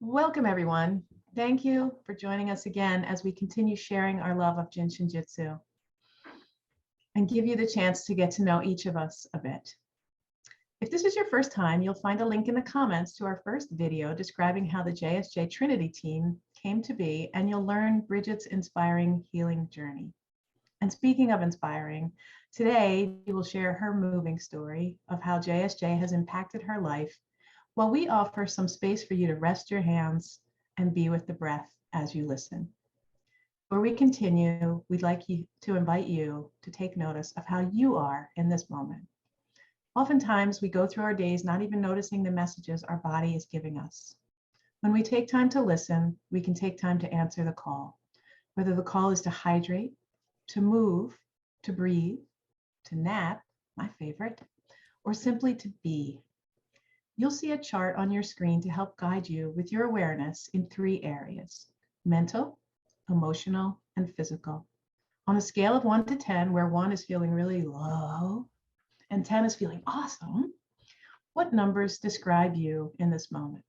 Welcome, everyone. Thank you for joining us again as we continue sharing our love of Jin Shin Jyutsu and give you the chance to get to know each of us a bit. If this is your first time, you'll find a link in the comments to our first video describing how the JSJ Trinity Team came to be, and you'll learn Bridget's inspiring healing journey. And speaking of inspiring, today we will share her moving story of how JSJ has impacted her life, while we offer some space for you to rest your hands and be with the breath as you listen. Before we continue, we'd like to invite you to take notice of how you are in this moment. Oftentimes, we go through our days not even noticing the messages our body is giving us. When we take time to listen, we can take time to answer the call, whether the call is to hydrate, to move, to breathe, to nap, my favorite, or simply to be. You'll see a chart on your screen to help guide you with your awareness in 3 areas: mental, emotional, and physical. On a scale of 1 to 10, where 1 is feeling really low and 10 is feeling awesome, what numbers describe you in this moment?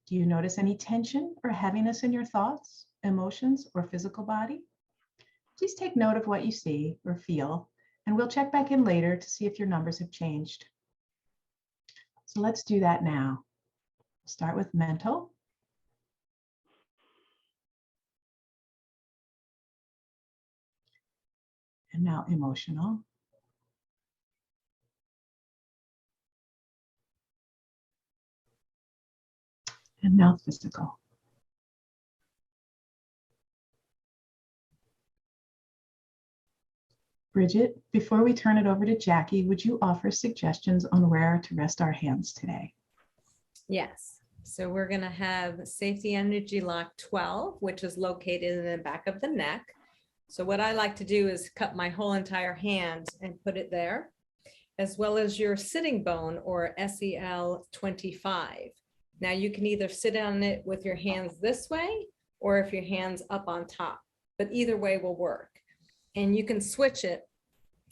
Do you notice any tension or heaviness in your thoughts, emotions, or physical body? Please take note of what you see or feel, and we'll check back in later to see if your numbers have changed. So let's do that now. Start with mental. And now emotional. And now physical. Bridget, before we turn it over to Jackie, would you offer suggestions on where to rest our hands today? Yes. So we're going to have Safety Energy Lock 12, which is located in the back of the neck. So what I like to do is cut my whole entire hand and put it there, as well as your sitting bone, or SEL 25. Now you can either sit on it with your hands this way, or if your hands up on top, but either way will work. And you can switch it,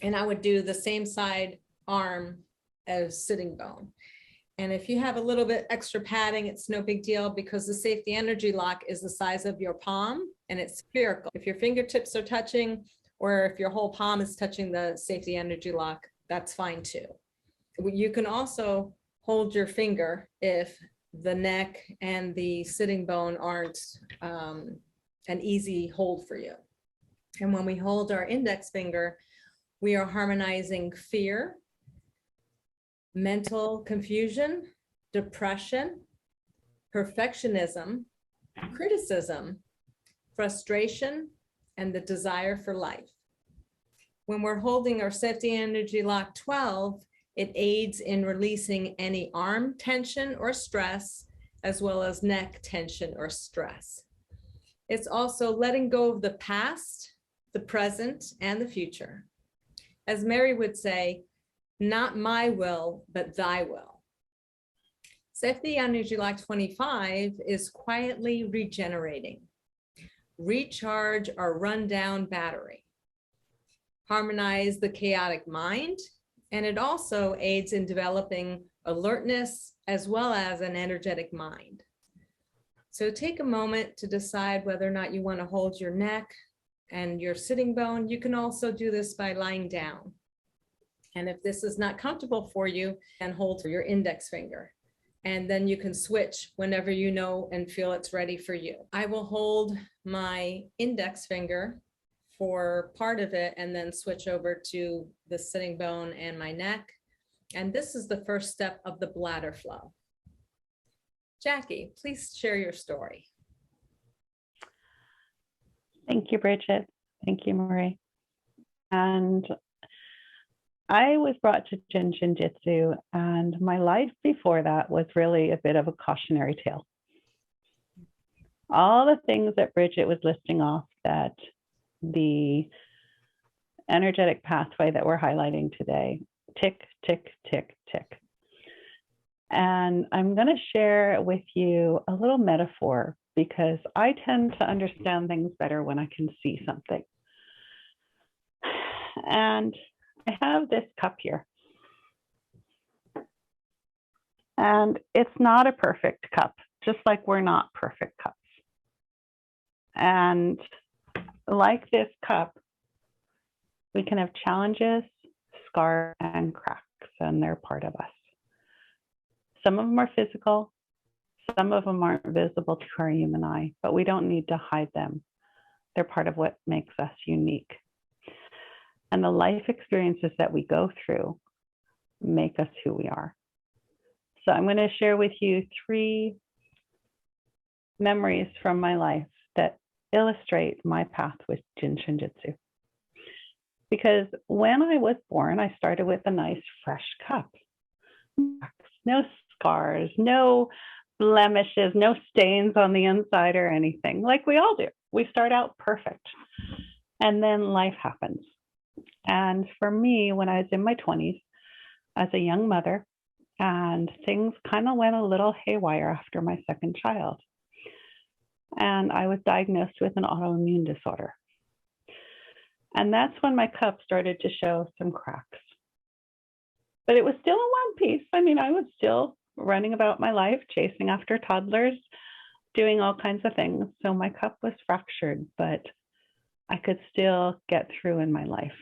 and I would do the same side arm as sitting bone. And if you have a little bit extra padding, it's no big deal, because the Safety Energy Lock is the size of your palm and it's spherical. If your fingertips are touching, or if your whole palm is touching the Safety Energy Lock, that's fine too. You can also hold your finger if the neck and the sitting bone aren't an easy hold for you. And when we hold our index finger, we are harmonizing fear, mental confusion, depression, perfectionism, criticism, frustration, and the desire for life. When we're holding our Safety Energy Lock 12, it aids in releasing any arm tension or stress, as well as neck tension or stress. It's also letting go of the past, the present, and the future. As Mary would say, not my will, but thy will. Safety Energy Lock 25 is quietly regenerating. Recharge our rundown battery. Harmonize the chaotic mind, and it also aids in developing alertness as well as an energetic mind. So take a moment to decide whether or not you want to hold your neck and your sitting bone. You can also do this by lying down. And if this is not comfortable for you, then hold your index finger. And then you can switch whenever you know and feel it's ready for you. I will hold my index finger for part of it and then switch over to the sitting bone and my neck. And this is the first step of the bladder flow. Jackie, please share your story. Thank you, Bridget. Thank you, Marie. And I was brought to Jin Shin Jyutsu, and my life before that was really a bit of a cautionary tale. All the things that Bridget was listing off, that the energetic pathway that we're highlighting today, tick, tick, tick, tick. And I'm going to share with you a little metaphor, because I tend to understand things better when I can see something. And I have this cup here. And it's not a perfect cup just like we're not perfect cups. And like this cup, we can have challenges, scars, and cracks, and they're part of us. Some of them are physical, some of them aren't visible to our human eye, but we don't need to hide them. They're part of what makes us unique. And the life experiences that we go through make us who we are. So I'm going to share with you 3 memories from my life that illustrate my path with Jin Shin Jyutsu. Because when I was born, I started with a nice fresh cup. No scars, no blemishes, no stains on the inside or anything, like we all do. We start out perfect. And then life happens. And for me, when I was in my 20s, as a young mother, and things kind of went a little haywire after my second child. And I was diagnosed with an autoimmune disorder. And that's when my cup started to show some cracks. But it was still in one piece. I mean, I was still running about my life, chasing after toddlers, doing all kinds of things. So my cup was fractured, but I could still get through in my life.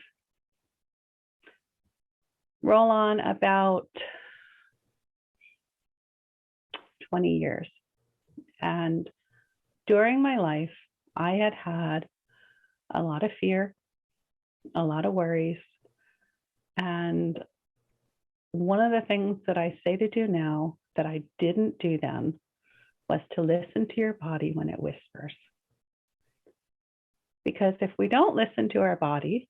Roll on about 20 years. And during my life, I had had a lot of fear, a lot of worries. And one of the things that I say to do now that I didn't do then was to listen to your body when it whispers. Because if we don't listen to our body,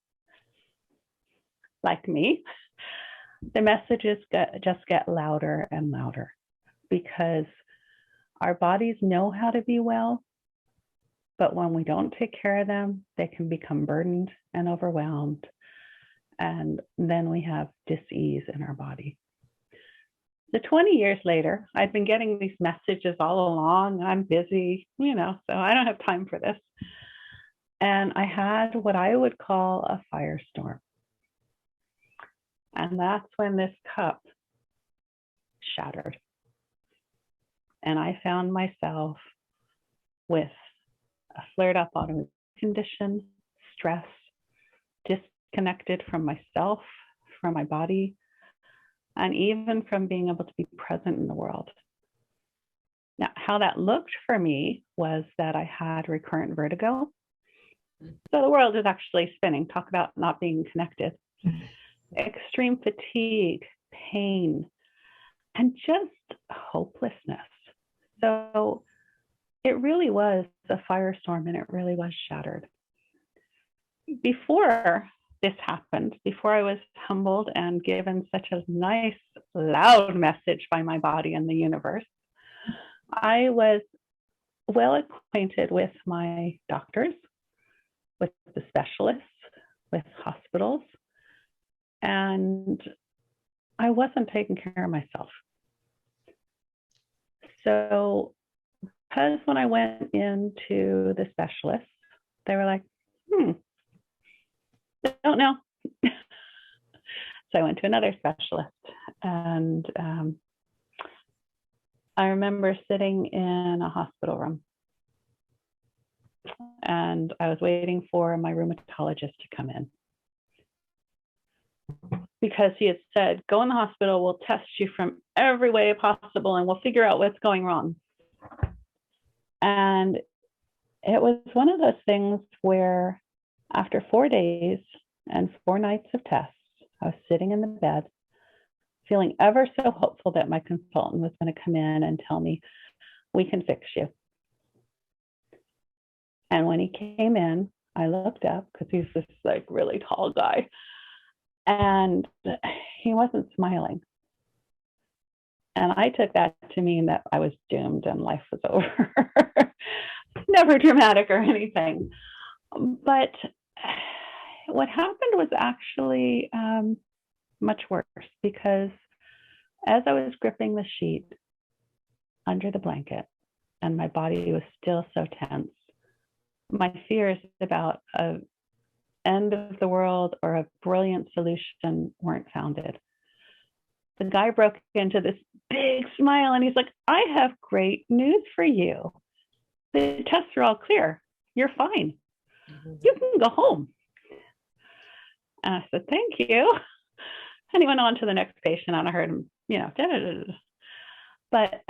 like me, the messages just get louder and louder, because our bodies know how to be well, but when we don't take care of them, they can become burdened and overwhelmed. And then we have dis-ease in our body. So 20 years later, I've been getting these messages all along. I'm busy, so I don't have time for this. And I had what I would call a firestorm. And that's when this cup shattered. And I found myself with a flared up autoimmune condition, stress, disconnected from myself, from my body, and even from being able to be present in the world. Now, how that looked for me was that I had recurrent vertigo. So the world is actually spinning. Talk about not being connected. Extreme fatigue, pain, and just hopelessness. So it really was a firestorm, and it really was shattered. Before this happened, before I was humbled and given such a nice, loud message by my body and the universe, I was well acquainted with my doctors, with the specialists, with hospitals, and I wasn't taking care of myself. So, because when I went into the specialists, they were like, I don't know. So I went to another specialist, and I remember sitting in a hospital room, and I was waiting for my rheumatologist to come in, because he had said, go in the hospital, we'll test you from every way possible, and we'll figure out what's going wrong. And it was one of those things where after 4 days and 4 nights of tests, I was sitting in the bed, feeling ever so hopeful that my consultant was going to come in and tell me, we can fix you. And when he came in, I looked up, because he's this really tall guy, and he wasn't smiling. And I took that to mean that I was doomed and life was over. Never dramatic or anything. But what happened was actually much worse, because as I was gripping the sheet under the blanket and my body was still so tense, my fears about an end of the world or a brilliant solution weren't founded. The guy broke into this big smile. And he's like, I have great news for you. The tests are all clear. You're fine. You can go home. And I said, thank you. And he went on to the next patient, and I heard him, But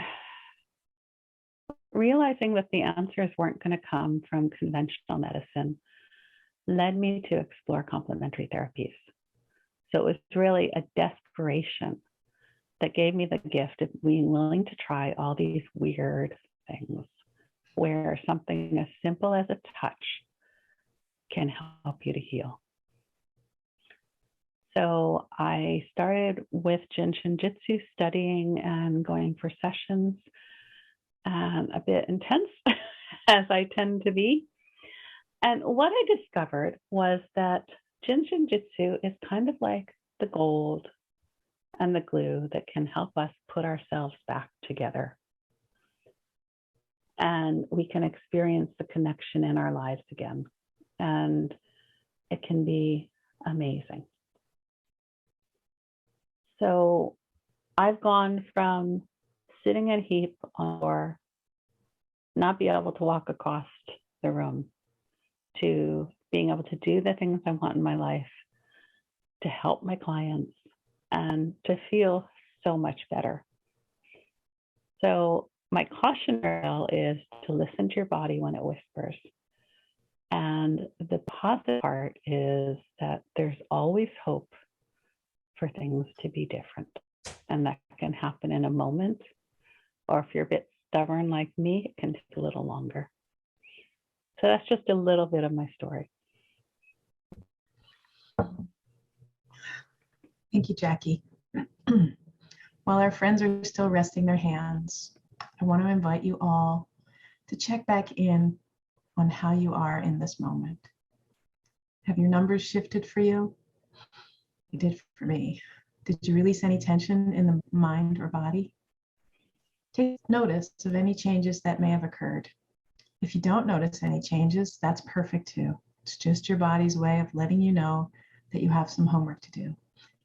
realizing that the answers weren't going to come from conventional medicine led me to explore complementary therapies. So it was really a desperation that gave me the gift of being willing to try all these weird things where something as simple as a touch can help you to heal. So I started with Jin Shin Jyutsu, studying and going for sessions, and a bit intense as I tend to be. And what I discovered was that Jin Shin Jyutsu is kind of like the gold and the glue that can help us put ourselves back together. And we can experience the connection in our lives again. And it can be amazing. So I've gone from sitting in a heap or not be able to walk across the room to being able to do the things I want in my life, to help my clients, and to feel so much better. So my cautionary is to listen to your body when it whispers. And the positive part is that there's always hope for things to be different. And that can happen in a moment, or if you're a bit stubborn like me, it can take a little longer. So that's just a little bit of my story. Thank you, Jackie. While our friends are still resting their hands, I want to invite you all to check back in on how you are in this moment. Have your numbers shifted for you? It did for me. Did you release any tension in the mind or body? Take notice of any changes that may have occurred. If you don't notice any changes, that's perfect too. It's just your body's way of letting you know that you have some homework to do.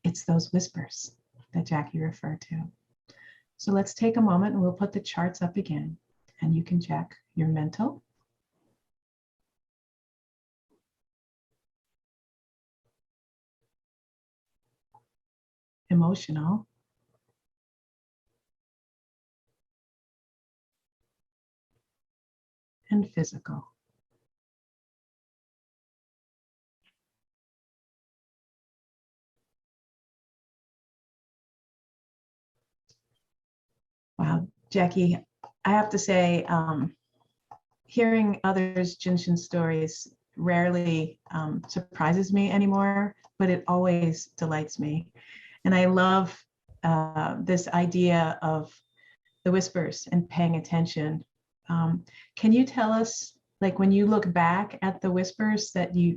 It's those whispers that Jackie referred to. So let's take a moment and we'll put the charts up again, and you can check your mental, emotional, and physical. Wow, Jackie, I have to say, hearing others' Jin Shin stories rarely surprises me anymore, but it always delights me. And I love this idea of the whispers and paying attention. Can you tell us, like, when you look back at the whispers that you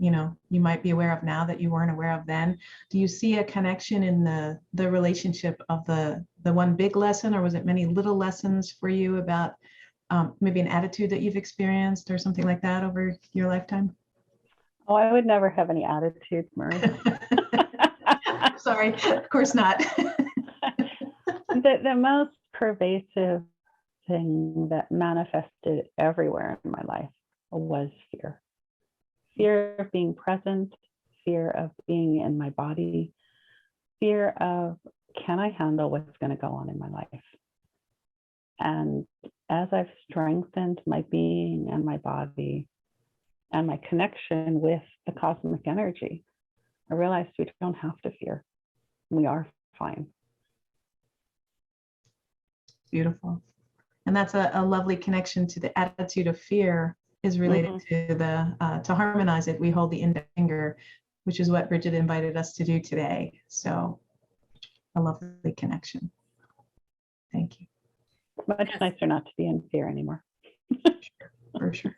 might be aware of now that you weren't aware of then, do you see a connection in the relationship of the one big lesson, or was it many little lessons for you about maybe an attitude that you've experienced or something like that over your lifetime? Oh, I would never have any attitude, Marie. Sorry, of course not. The most pervasive thing that manifested everywhere in my life was fear. Fear of being present, fear of being in my body, fear of, can I handle what's going to go on in my life? And as I've strengthened my being and my body and my connection with the cosmic energy, I realized we don't have to fear. We are fine. Beautiful. And that's a lovely connection to the attitude of fear is related to to harmonize it. We hold the index finger, which is what Bridget invited us to do today. So a lovely connection. Thank you. Much nicer not to be in fear anymore. For sure.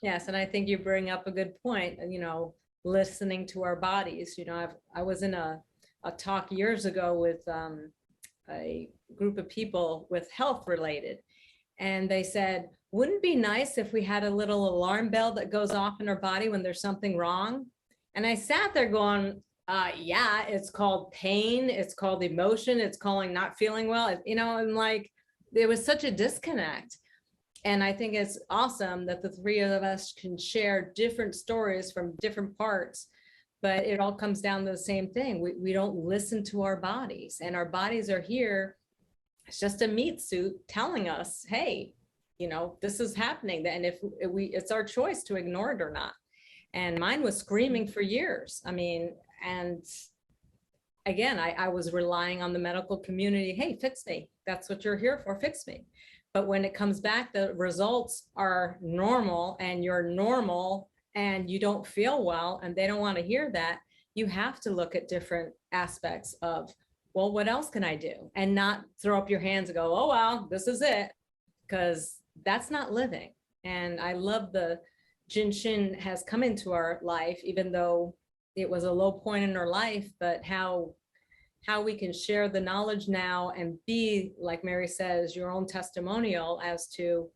Yes, and I think you bring up a good point, listening to our bodies. I was in a talk years ago with a group of people with health related, and they said, wouldn't it be nice if we had a little alarm bell that goes off in our body when there's something wrong? And I sat there going, Yeah, it's called pain. It's called emotion. It's calling not feeling well. You know, and like there was such a disconnect. And I think it's awesome that the three of us can share different stories from different parts, but it all comes down to the same thing. We don't listen to our bodies, and our bodies are here. It's just a meat suit telling us, hey, you know, this is happening. And if it's our choice to ignore it or not. And mine was screaming for years. I mean, and again, I was relying on the medical community. Hey, fix me. That's what you're here for. Fix me. But when it comes back, the results are normal and you're normal and you don't feel well and they don't want to hear that. You have to look at different aspects of, well, what else can I do? And not throw up your hands and go, oh, well, this is it. Because that's not living. And I love the Jin Shin has come into our life, even though it was a low point in our life, but how we can share the knowledge now and be, like Mary says, your own testimonial as to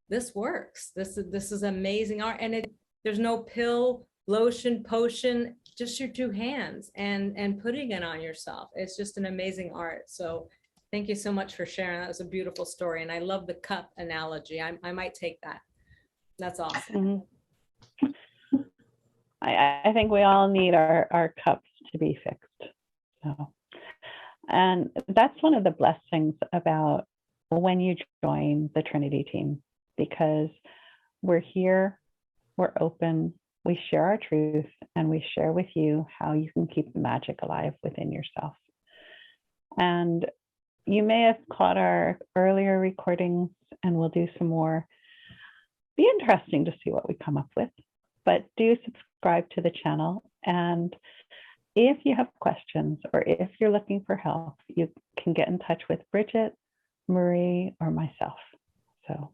this works. This is amazing art. And there's no pill, lotion, potion, just your two hands and putting it on yourself. It's just an amazing art. So thank you so much for sharing. That was a beautiful story. And I love the cup analogy. I might take that. That's awesome. I think we all need our cups to be fixed. So, and that's one of the blessings about when you join the Trinity team, because we're here, we're open, we share our truth, and we share with you how you can keep the magic alive within yourself. And you may have caught our earlier recordings, and we'll do some more. Be interesting to see what we come up with, but do subscribe to the channel. And if you have questions or if you're looking for help, you can get in touch with Bridget, Marie, or myself. So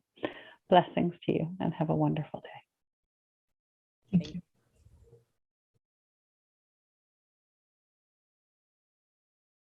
blessings to you and have a wonderful day. Thank you.